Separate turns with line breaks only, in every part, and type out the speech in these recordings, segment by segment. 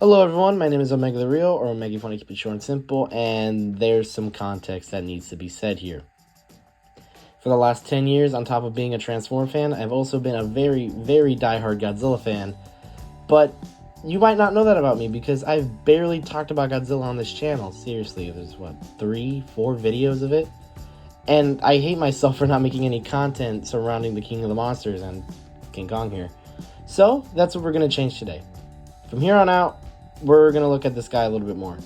Hello everyone, my name is Omega the Real, or Omega if you want to keep it short and simple, and there's some context that needs to be said here. For the last 10 years, on top of being a Transformer fan, I've also been a very, very diehard Godzilla fan, but you might not know that about me because I've barely talked about Godzilla on this channel. Seriously, there's 3, 4 videos of it, and I hate myself for not making any content surrounding the King of the Monsters and King Kong here. So, that's what we're going to change today. From here on out, we're going to look at this guy a little bit more.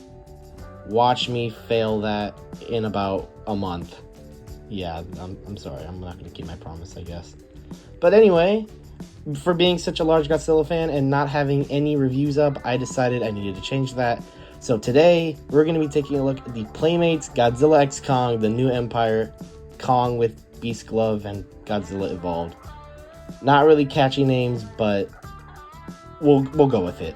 Watch me fail that in about a month. Yeah, I'm sorry. I'm not going to keep my promise, I guess. But anyway, for being such a large Godzilla fan and not having any reviews up, I decided I needed to change that. So today, we're going to be taking a look at the Playmates Godzilla x Kong, the New Empire, Kong with Beast Glove and Godzilla Evolved. Not really catchy names, but we'll go with it.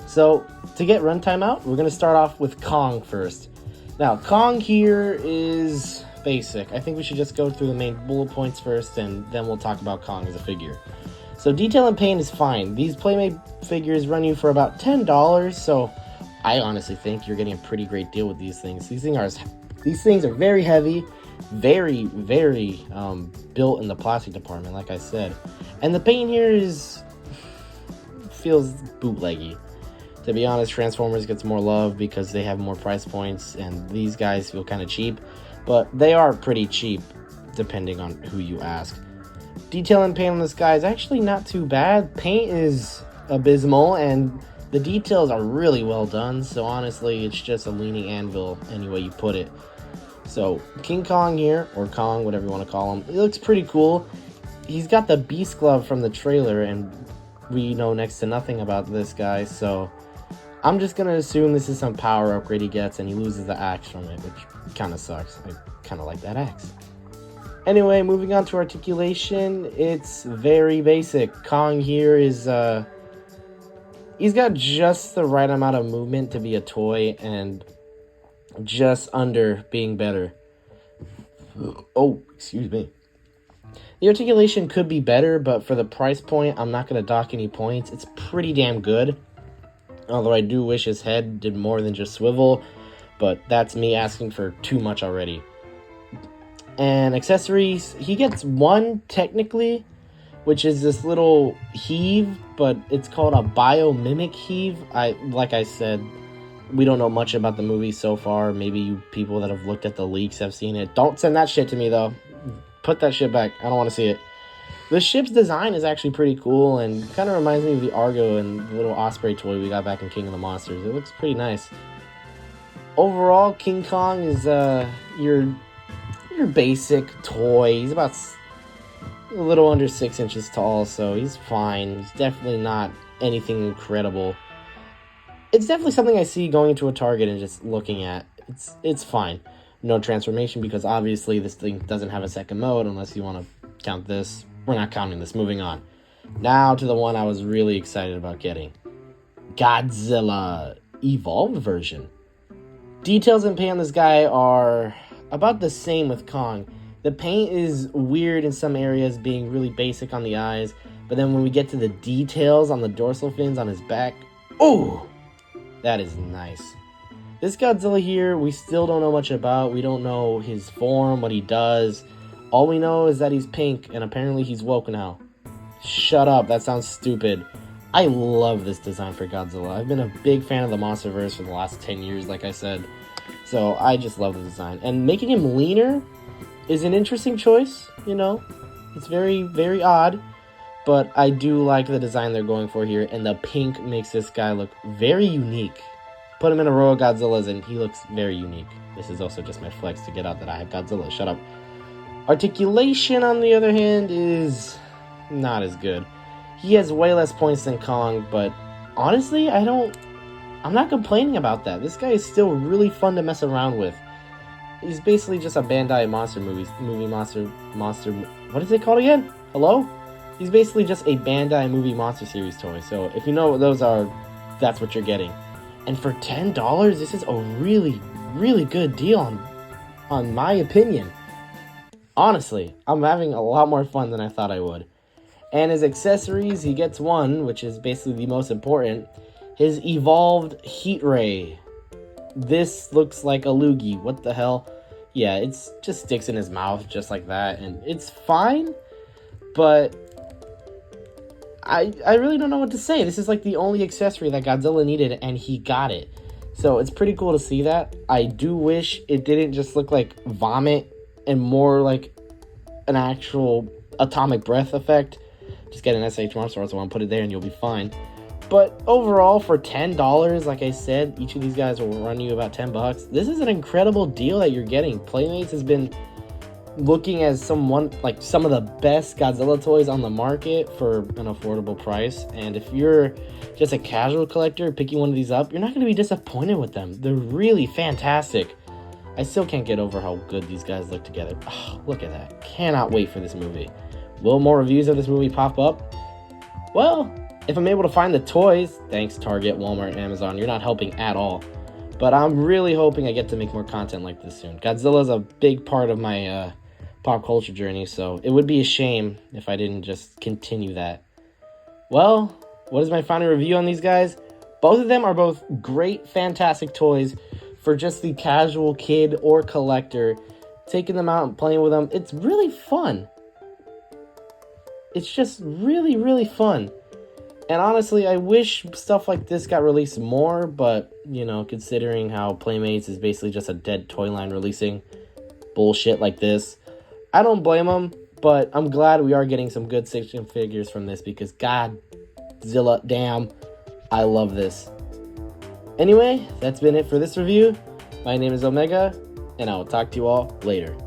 So, to get runtime out, we're going to start off with Kong first. Now, Kong here is basic. I think we should just go through the main bullet points first, and then we'll talk about Kong as a figure. So, detail and paint is fine. These Playmate figures run you for about $10, so I honestly think you're getting a pretty great deal with these things. These things are very heavy, very, very built in the plastic department, like I said. And the paint here feels bootleggy. To be honest, Transformers gets more love because they have more price points, and these guys feel kind of cheap, but they are pretty cheap, depending on who you ask. Detail and paint on this guy is actually not too bad. Paint is abysmal, and the details are really well done, so honestly, it's just a leaning anvil any way you put it. So, King Kong here, or Kong, whatever you want to call him, he looks pretty cool. He's got the Beast Glove from the trailer, and we know next to nothing about this guy, so I'm just going to assume this is some power upgrade he gets and he loses the axe from it, which kind of sucks. I kind of like that axe. Anyway, moving on to articulation, it's very basic. Kong here is, he's got just the right amount of movement to be a toy and just under being better. Oh, excuse me. The articulation could be better, but for the price point, I'm not going to dock any points. It's pretty damn good. Although I do wish his head did more than just swivel, but that's me asking for too much already. And accessories, he gets one technically, which is this little heave, but it's called a biomimic heave. Like I said, we don't know much about the movie so far. Maybe you people that have looked at the leaks have seen it. Don't send that shit to me though. Put that shit back. I don't want to see it. The ship's design is actually pretty cool and kind of reminds me of the Argo and the little Osprey toy we got back in King of the Monsters. It looks pretty nice. Overall, King Kong is your basic toy. He's about a little under 6 inches tall, so he's fine. He's definitely not anything incredible. It's definitely something I see going into a Target and just looking at. It's fine. No transformation because obviously this thing doesn't have a second mode unless you want to count this. We're not counting this. Moving on. Now to the one I was really excited about getting. Godzilla Evolved version. Details and paint on this guy are about the same with Kong. The paint is weird in some areas, being really basic on the eyes. But then when we get to the details on the dorsal fins on his back, oh, that is nice. This Godzilla here, we still don't know much about. We don't know his form, what he does. All we know is that he's pink, and apparently he's woke now. Shut up, that sounds stupid. I love this design for Godzilla. I've been a big fan of the Monsterverse for the last 10 years, like I said. So I just love the design. And making him leaner is an interesting choice, you know. It's very, very odd. But I do like the design they're going for here, and the pink makes this guy look very unique. Put him in a row of Godzillas, and he looks very unique. This is also just my flex to get out that I have Godzilla. Shut up. Articulation, on the other hand, is not as good. He has way less points than Kong, but honestly, I'm not complaining about that. This guy is still really fun to mess around with. He's basically just a Bandai monster, what is it called again? Hello? He's basically just a Bandai movie monster series toy, so if you know what those are, that's what you're getting. And for $10, this is a really, really good deal on my opinion. Honestly, I'm having a lot more fun than I thought I would. And his accessories, he gets one, which is basically the most important. His evolved heat ray. This looks like a loogie. What the hell? Yeah, it's just sticks in his mouth just like that, and it's fine, but I really don't know what to say. This is like the only accessory that Godzilla needed, and he got it. So it's pretty cool to see that. I do wish it didn't just look like vomit and more like an actual atomic breath effect. Just get an SH Mark Sword, so I want to put it there and you'll be fine. But overall, for $10, like I said, each of these guys will run you about $10. This is an incredible deal that you're getting. Playmates has been looking as some of the best Godzilla toys on the market for an affordable price. And if you're just a casual collector picking one of these up, you're not going to be disappointed with them. They're really fantastic. I still can't get over how good these guys look together. Oh, look at that. Cannot wait for this movie. Will more reviews of this movie pop up? Well, if I'm able to find the toys, thanks Target, Walmart, Amazon, you're not helping at all. But I'm really hoping I get to make more content like this soon. Godzilla's a big part of my pop culture journey, so it would be a shame if I didn't just continue that. Well, what is my final review on these guys? Both of them are both great, fantastic toys for just the casual kid or collector. Taking them out and playing with them, it's really fun. It's just really, really fun. And honestly, I wish stuff like this got released more, but, you know, considering how Playmates is basically just a dead toy line releasing bullshit like this, I don't blame them, but I'm glad we are getting some good action figures from this because Godzilla, damn, I love this. Anyway, that's been it for this review. My name is Omega, and I will talk to you all later.